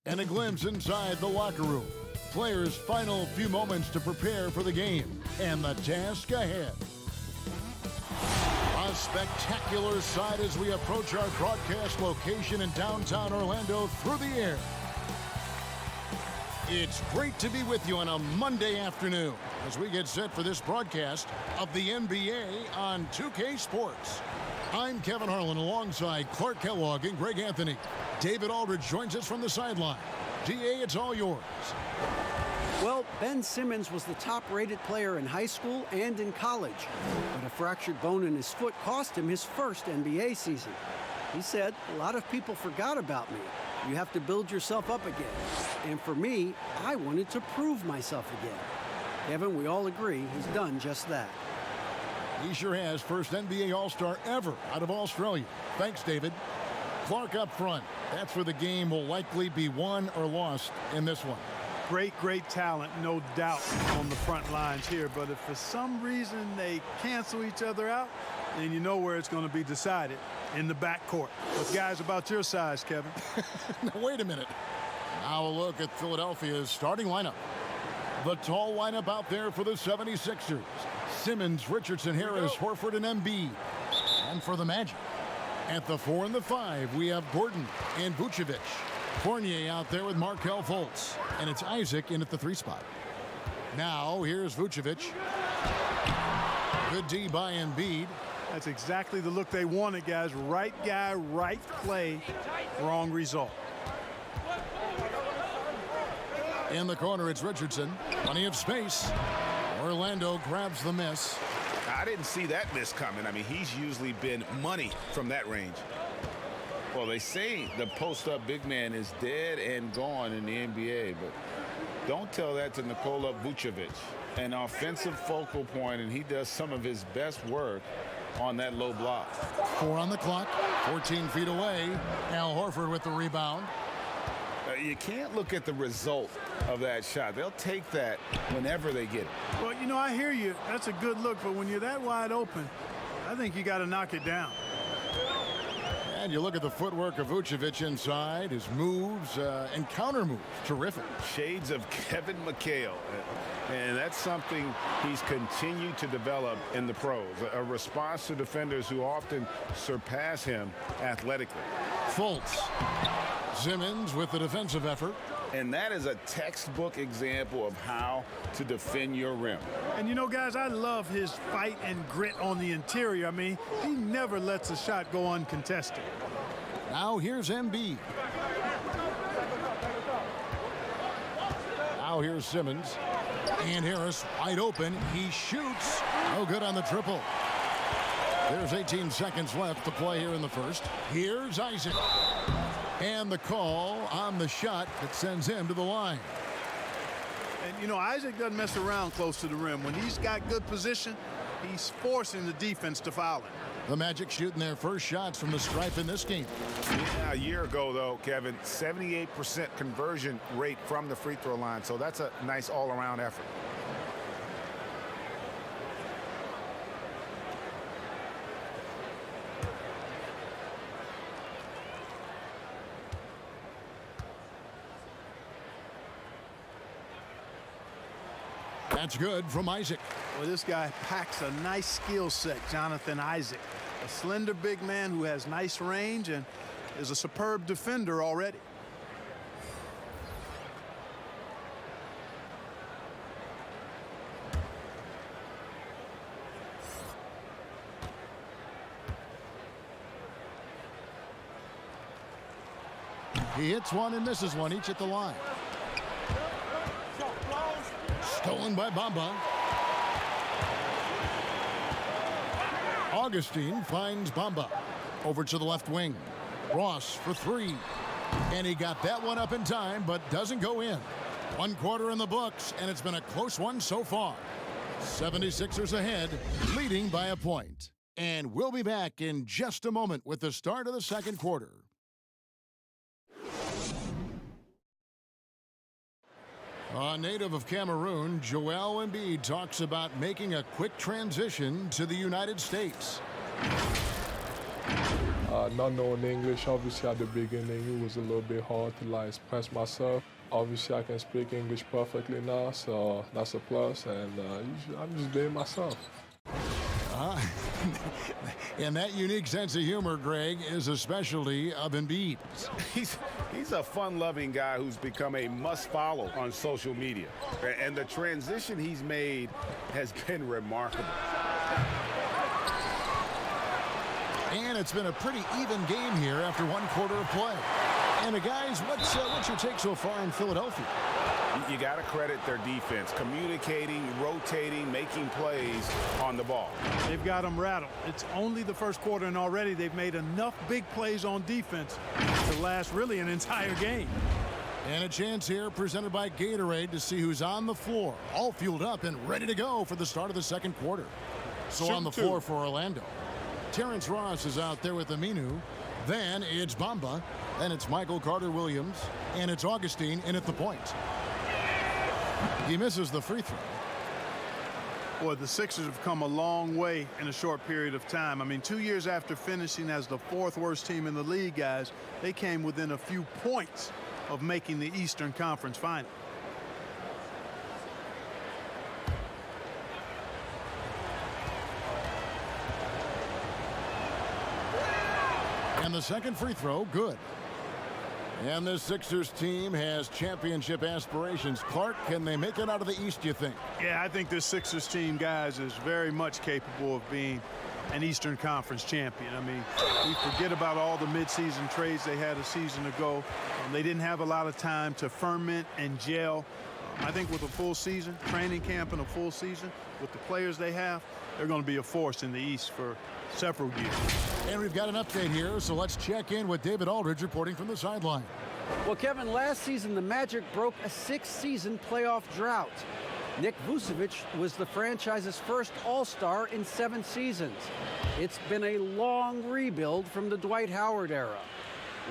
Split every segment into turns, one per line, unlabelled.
and a glimpse inside the locker room. Players' final few moments to prepare for the game and the task ahead. A spectacular sight as we approach our broadcast location in downtown Orlando through the air. It's great to be with you on a Monday afternoon as we get set for this broadcast of the NBA on 2K Sports. I'm Kevin Harlan alongside Clark Kellogg and Greg Anthony. David Aldridge joins us from the sideline. DA, it's all yours.
Well, Ben Simmons was the top-rated player in high school and in college, but a fractured bone in his foot cost him his first NBA season. He said, "A lot of people forgot about me. You have to build yourself up again." And for me, I wanted to prove myself again. Kevin, we all agree he's done just that.
He sure has. First NBA All-Star ever out of Australia. Thanks, David. Clark up front. That's where the game will likely be won or lost in this one.
Great talent, no doubt, on the front lines here. But if for some reason they cancel each other out, then you know where it's going to be decided, in the backcourt. With guys about your size, Kevin.
Now, wait a minute. Now a look at Philadelphia's starting lineup. The tall lineup out there for the 76ers. Simmons, Richardson, Harris, Horford, and Embiid. And for the Magic, at the 4 and the 5, we have Gordon and Vucevic. Fournier out there with Markelle Fultz. And it's Isaac in at the 3 spot. Now, here's Vucevic. Good D by Embiid.
That's exactly the look they wanted, guys. Right guy, right play, wrong result.
In the corner, it's Richardson. Plenty of space. Orlando grabs the miss.
I didn't see that miss coming. I mean, he's usually been money from that range. Well, they say the post-up big man is dead and gone in the NBA, but don't tell that to Nikola Vucevic. An offensive focal point, and he does some of his best work on that low block.
4 on the clock, 14 feet away. Al Horford with the rebound.
You can't look at the result of that shot. They'll take that whenever they get it.
Well, you know, I hear you. That's a good look, but when you're that wide open, I think you got to knock it down.
And you look at the footwork of Vucevic inside, his moves and counter moves. Terrific.
Shades of Kevin McHale. And that's something he's continued to develop in the pros. A response to defenders who often surpass him athletically.
Fultz. Simmons with the defensive effort.
And that is a textbook example of how to defend your rim.
And, you know, guys, I love his fight and grit on the interior. I mean, he never lets a shot go uncontested.
Now here's Embiid. Now here's Simmons. And Harris wide open. He shoots. No good on the triple. There's 18 seconds left to play here in the first. Here's Isaac. And the call on the shot that sends him to the line.
And, you know, Isaac doesn't mess around close to the rim. When he's got good position, he's forcing the defense to foul him.
The Magic shooting their first shots from the stripe in this game.
Yeah, a year ago, though, Kevin, 78% conversion rate from the free throw line. So that's a nice all-around effort.
That's good from Isaac.
Well, this guy packs a nice skill set, Jonathan Isaac. A slender big man who has nice range and is a superb defender already.
He hits one and misses one, each at the line. Stolen by Bamba. Augustine finds Bamba. Over to the left wing. Ross for 3. And he got that one up in time, but doesn't go in. 1 quarter in the books, and it's been a close one so far. 76ers ahead, leading by a point. And we'll be back in just a moment with the start of the second quarter. A native of Cameroon, Joel Embiid talks about making a quick transition to the United States.
Not knowing English, obviously at the beginning, it was a little bit hard to like express myself. Obviously, I can speak English perfectly now, so that's a plus, and I'm just being myself.
And that unique sense of humor, Greg, is a specialty of Embiid.
He's a fun-loving guy who's become a must-follow on social media. And the transition he's made has been remarkable.
And it's been a pretty even game here after one quarter of play. And guys, what's your take so far in Philadelphia?
You got to credit their defense, communicating, rotating, making plays on the ball.
They've got them rattled. It's only the first quarter, and already they've made enough big plays on defense to last really an entire game.
And a chance here presented by Gatorade to see who's on the floor, all fueled up and ready to go for the start of the second quarter. So on the floor for Orlando, Terrence Ross is out there with Aminu. Then it's Bamba. Then it's Michael Carter-Williams. And it's Augustine in at the point. He misses the free throw.
Boy, the Sixers have come a long way in a short period of time. I mean, 2 years after finishing as the fourth worst team in the league, guys, they came within a few points of making the Eastern Conference Final.
And the second free throw, good. And this Sixers team has championship aspirations. Clark, can they make it out of the East, you think?
Yeah, I think this Sixers team, guys, is very much capable of being an Eastern Conference champion. I mean, we forget about all the midseason trades they had a season ago. They didn't have a lot of time to ferment and gel. I think with a full season, training camp and a full season, with the players they have, they're going to be a force in the East for several years.
And we've got an update here, so let's check in with David Aldridge reporting from the sideline.
Well, Kevin, last season the Magic broke a 6-season playoff drought. Nick Vucevic was the franchise's first All-Star in 7 seasons. It's been a long rebuild from the Dwight Howard era.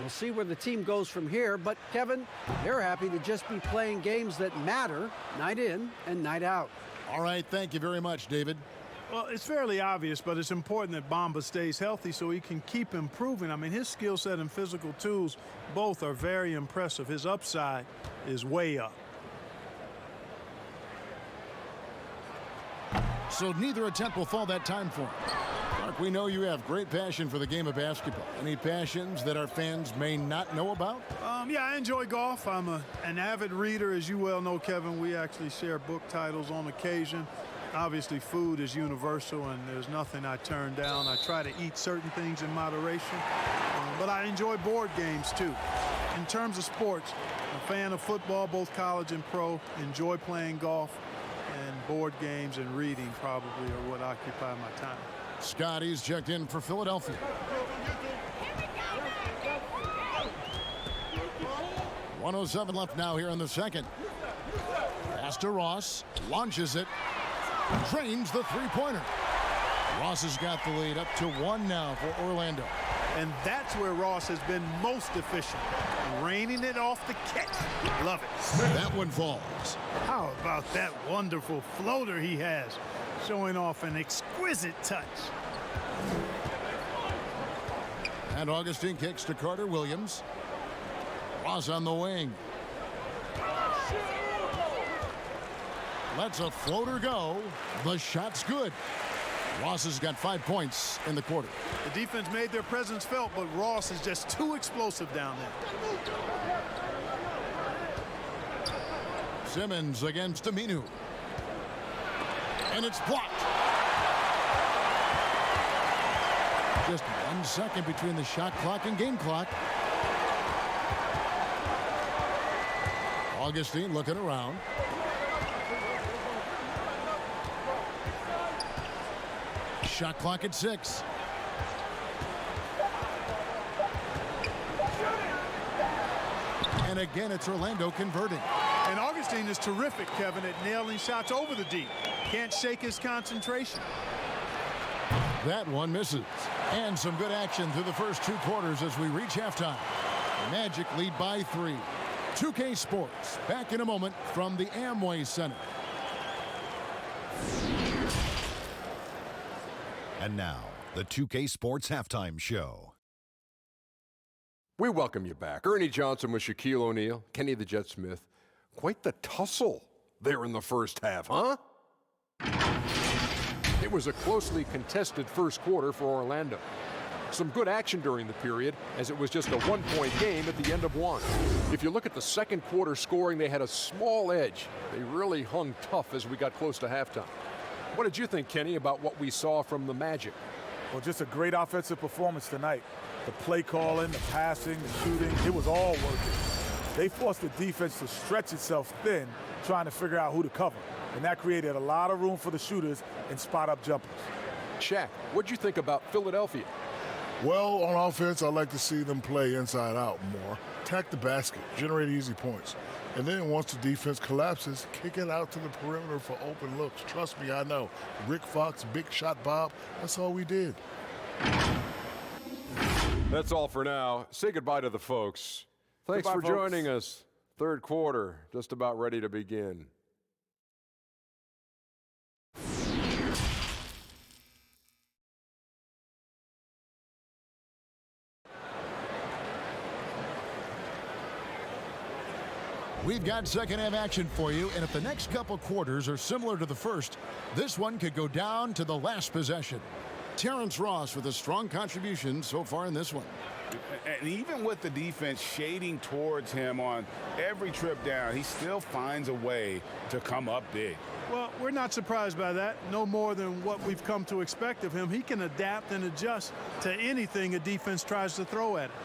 We'll see where the team goes from here, but Kevin, they're happy to just be playing games that matter night in and night out.
All right, thank you very much, David.
Well, it's fairly obvious, but it's important that Bamba stays healthy so he can keep improving. I mean, his skill set and physical tools both are very impressive. His upside is way up.
So neither attempt will fall that time for him. Mark, we know you have great passion for the game of basketball. Any passions that our fans may not know about?
Yeah, I enjoy golf. I'm an avid reader, as you well know, Kevin. We actually share book titles on occasion. Obviously, food is universal, and there's nothing I turn down. I try to eat certain things in moderation, but I enjoy board games, too. In terms of sports, I'm a fan of football, both college and pro, enjoy playing golf, and board games and reading probably are what occupy my time.
Scotty's checked in for Philadelphia. .107 left now here in the second. Pass to Ross, launches it, drains the three-pointer. Ross has got the lead up to 1 now for Orlando.
And that's where Ross has been most efficient, raining it off the catch. Love it.
That one falls.
How about that wonderful floater he has, showing off an exquisite touch.
And Augustine kicks to Carter-Williams. Ross on the wing. Lets a floater go. The shot's good. Ross has got 5 points in the quarter.
The defense made their presence felt, but Ross is just too explosive down there.
Simmons against Aminu. And it's blocked. Just 1 second between the shot clock and game clock. Augustine looking around. Shot clock at 6. And again, it's Orlando converting.
And Augustine is terrific, Kevin, at nailing shots over the deep. Can't shake his concentration.
That one misses. And some good action through the first 2 quarters as we reach halftime. Magic lead by 3. 2K Sports back in a moment from the Amway Center.
And now, the 2K Sports Halftime Show.
We welcome you back. Ernie Johnson with Shaquille O'Neal, Kenny the Jet Smith. Quite the tussle there in the first half, huh? It was a closely contested first quarter for Orlando. Some good action during the period, as it was just a one-point game at the end of one. If you look at the second quarter scoring, they had a small edge. They really hung tough as we got close to halftime. What did you think, Kenny, about what we saw from the Magic?
Well, just a great offensive performance tonight. The play calling, the passing, the shooting, it was all working. They forced the defense to stretch itself thin, trying to figure out who to cover. And that created a lot of room for the shooters and spot-up jumpers.
Shaq, what'd you think about Philadelphia?
Well, on offense, I like to see them play inside out more. Attack the basket, generate easy points. And then once the defense collapses, kick it out to the perimeter for open looks. Trust me, I know. Rick Fox, Big Shot Bob, that's all we did.
That's all for now. Say goodbye to the folks. Thanks
Goodbye,
for joining us. Third quarter, just about ready to begin.
We've got second half action for you, and if the next couple quarters are similar to the first, this one could go down to the last possession. Terrence Ross with a strong contribution so far in this one.
And even with the defense shading towards him on every trip down, he still finds a way to come up big.
Well, we're not surprised by that. No more than what we've come to expect of him. He can adapt and adjust to anything a defense tries to throw at him.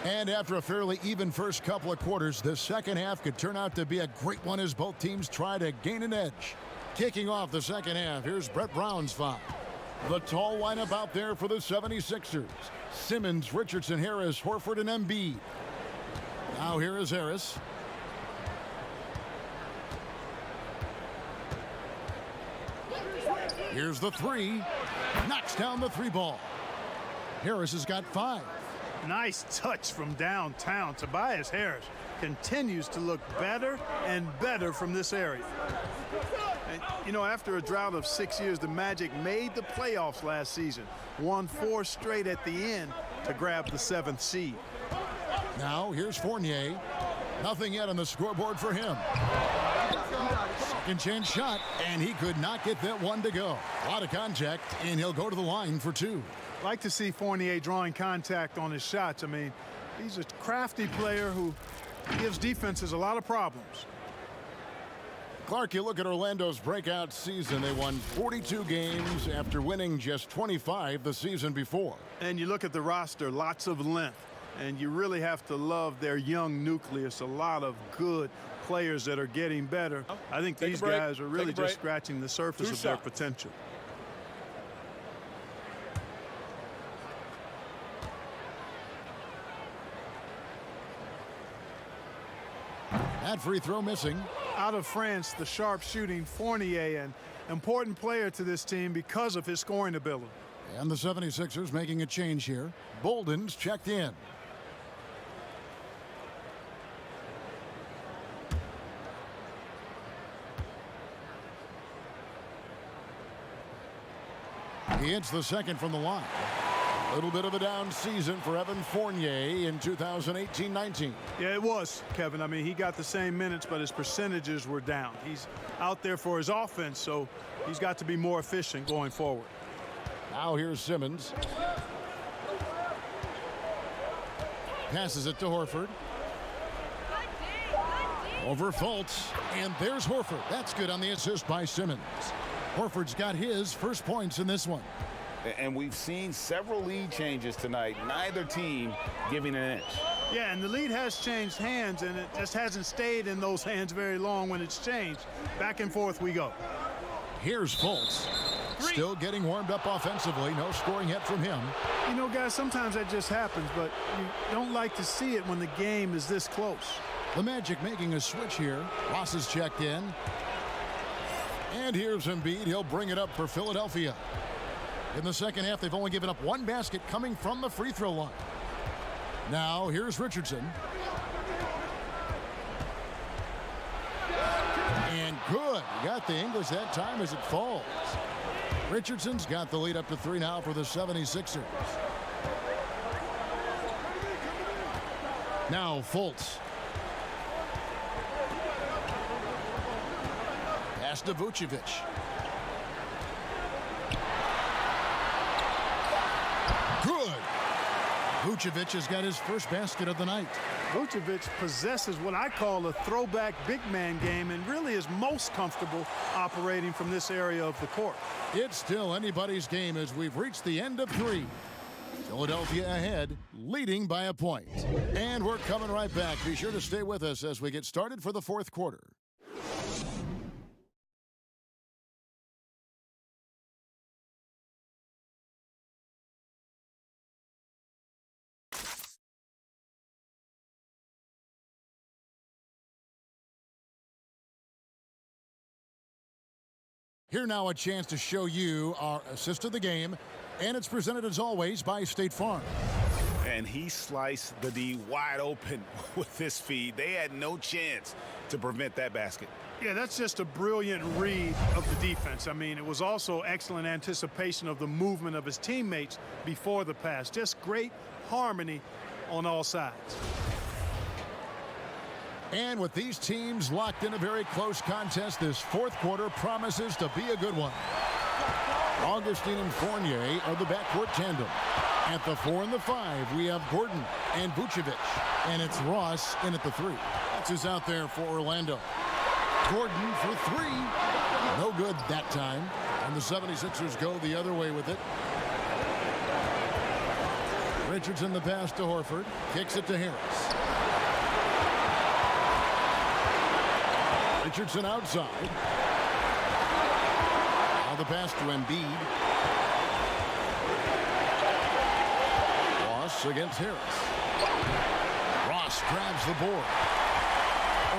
And after a fairly even first couple of quarters, the second half could turn out to be a great one as both teams try to gain an edge. Kicking off the second half, here's Brett Brown's foul. The tall lineup out there for the 76ers. Simmons, Richardson, Harris, Horford, and Embiid. Now here is Harris. Here's the three. Knocks down the three ball. Harris has got 5.
Nice touch from downtown. Tobias Harris continues to look better and better from this area. And, you know, after a drought of 6 years, the Magic made the playoffs last season. Won 4 straight at the end to grab the 7th seed.
Now here's Fournier. Nothing yet on the scoreboard for him. Second chance shot, and he could not get that one to go. A lot of contact, and he'll go to the line for 2.
Like to see Fournier drawing contact on his shots. I mean, he's a crafty player who gives defenses a lot of problems.
Clark, you look at Orlando's breakout season. They won 42 games after winning just 25 the season before.
And you look at the roster, lots of length. And you really have to love their young nucleus. A lot of good players that are getting better. I think these guys are really just scratching the surface of their potential.
That free throw missing.
Out of France, the sharp shooting Fournier, an important player to this team because of his scoring ability.
And the 76ers making a change here. Bolden's checked in. He hits the second from the line. A little bit of a down season for Evan Fournier in 2018-19.
Yeah, it was, Kevin. I mean, he got the same minutes, but his percentages were down. He's out there for his offense, so he's got to be more efficient going forward.
Now here's Simmons. Passes it to Horford. Over Fultz, and there's Horford. That's good on the assist by Simmons. Horford's got his first points in this one.
And we've seen several lead changes tonight, neither team giving an inch.
Yeah, and the lead has changed hands, and it just hasn't stayed in those hands very long when it's changed. Back and forth we go.
Here's Fultz. Still getting warmed up offensively. No scoring yet from him.
You know, guys, sometimes that just happens, but you don't like to see it when the game is this close.
The Magic making a switch here. Ross is checked in. And here's Embiid. He'll bring it up for Philadelphia. In the second half, they've only given up 1 basket coming from the free throw line. Now, here's Richardson. And good. He got the English that time as it falls. Richardson's got the lead up to 3 now for the 76ers. Now Fultz. Pass to Vucevic. Good. Vucevic has got his first basket of the night.
Vucevic possesses what I call a throwback big man game and really is most comfortable operating from this area of the court.
It's still anybody's game as we've reached the end of 3. Philadelphia ahead, leading by a point. And we're coming right back. Be sure to stay with us as we get started for the 4th quarter. Here now a chance to show you our assist of the game, and it's presented as always by State Farm.
And he sliced the D wide open with this feed. They had no chance to prevent that basket.
Yeah, that's just a brilliant read of the defense. I mean, it was also excellent anticipation of the movement of his teammates before the pass. Just great harmony on all sides.
And with these teams locked in a very close contest, this 4th quarter promises to be a good one. Augustine and Fournier are the backcourt tandem. At the 4 and the 5, we have Gordon and Vucevic. And it's Ross in at the 3. That's who's out there for Orlando. Gordon for 3. No good that time. And the 76ers go the other way with it. Richardson the pass to Horford. Kicks it to Harris. Richardson outside. Now the pass to Embiid. Ross against Harris. Ross grabs the board.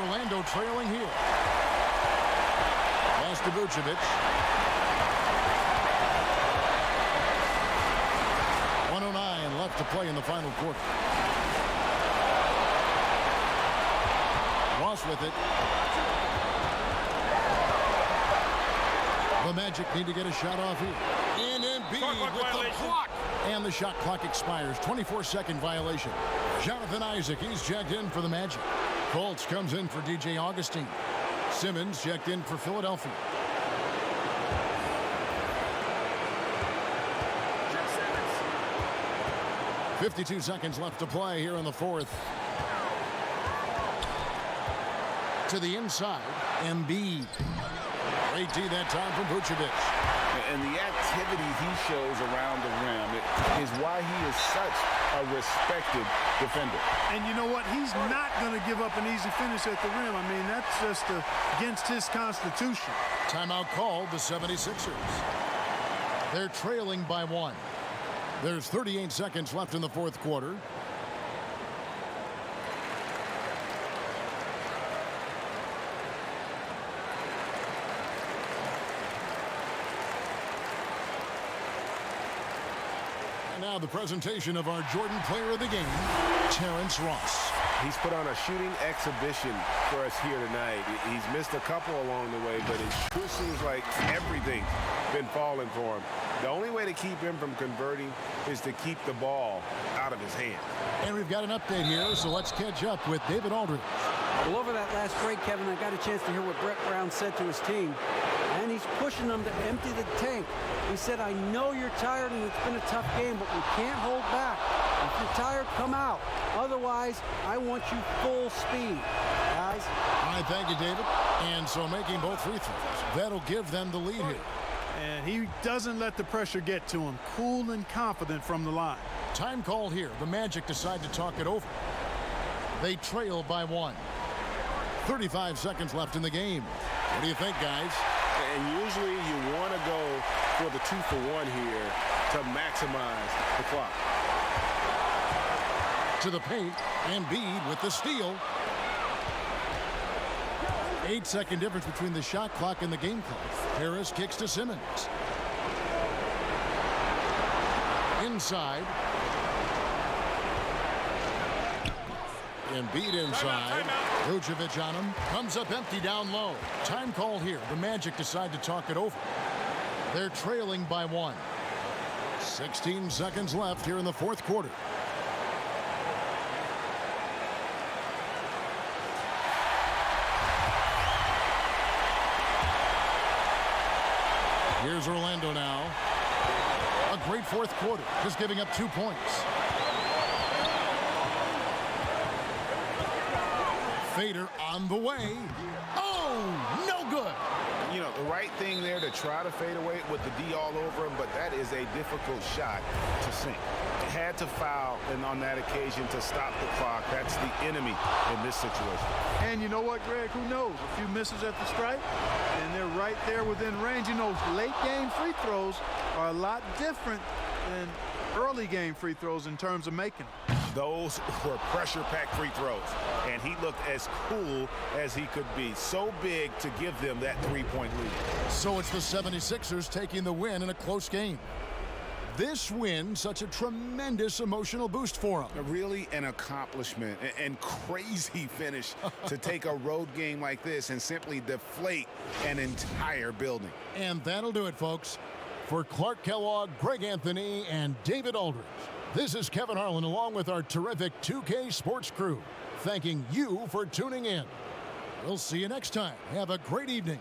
Orlando trailing here. Pass to Vucevic. 1:09 left to play in the final quarter. Ross with it. The Magic need to get a shot off here. And Embiid with the block. And the shot clock expires. 24-second violation. Jonathan Isaac, he's checked in for the Magic. Fultz comes in for DJ Augustine. Simmons checked in for Philadelphia. Simmons. 52 seconds left to play here in the 4th. To the inside, Embiid. Great D that time from Vucevic.
And the activity he shows around the rim is why he is such a respected defender.
And you know what? He's not going to give up an easy finish at the rim. I mean, that's just against his constitution.
Timeout called the 76ers. They're trailing by 1. There's 38 seconds left in the 4th quarter. Now the presentation of our Jordan Player of the Game, Terrence Ross.
He's put on a shooting exhibition for us here tonight. He's missed a couple along the way, but it sure seems like everything's been falling for him. The only way to keep him from converting is to keep the ball out of his hand.
And we've got an update here, so let's catch up with David Aldridge.
Well, over that last break, Kevin, I got a chance to hear what Brett Brown said to his team. And he's pushing them to empty the tank. He said, I know you're tired and it's been a tough game, but we can't hold back. If you're tired, come out. Otherwise, I want you full speed, guys.
All right, thank you, David. And so making both free throws, that'll give them the lead here.
And he doesn't let the pressure get to him. Cool and confident from the line.
Time called here. The Magic decide to talk it over. They trail by 1. 35 seconds left in the game. What do you think, guys?
And usually you want to go for the 2-for-1 here to maximize the clock.
To the paint, Embiid with the steal. 8-second difference between the shot clock and the game clock. Harris kicks to Simmons. Inside. Embiid inside. Vucevic on him. Comes up empty down low. Time called here. The Magic decide to talk it over. They're trailing by 1. 16 seconds left here in the fourth quarter. Here's Orlando now. A great fourth quarter, just giving up 2 points. Fader on the way. Oh, no good.
You know, the right thing there to try to fade away with the D all over him, but that is a difficult shot to sink. Had to foul, and on that occasion to stop the clock. That's the enemy in this situation.
And you know what, Greg? Who knows? A few misses at the stripe, and they're right there within range. You know, late game free throws are a lot different than early game free throws in terms of making them.
Those were pressure-packed free throws, and he looked as cool as he could be. So big to give them that three-point lead.
So it's the 76ers taking the win in a close game. This win, such a tremendous emotional boost for them.
Really an accomplishment and crazy finish to take a road game like this and simply deflate an entire building.
And that'll do it, folks. For Clark Kellogg, Greg Anthony, and David Aldridge, this is Kevin Harlan along with our terrific 2K Sports crew, thanking you for tuning in. We'll see you next time. Have a great evening.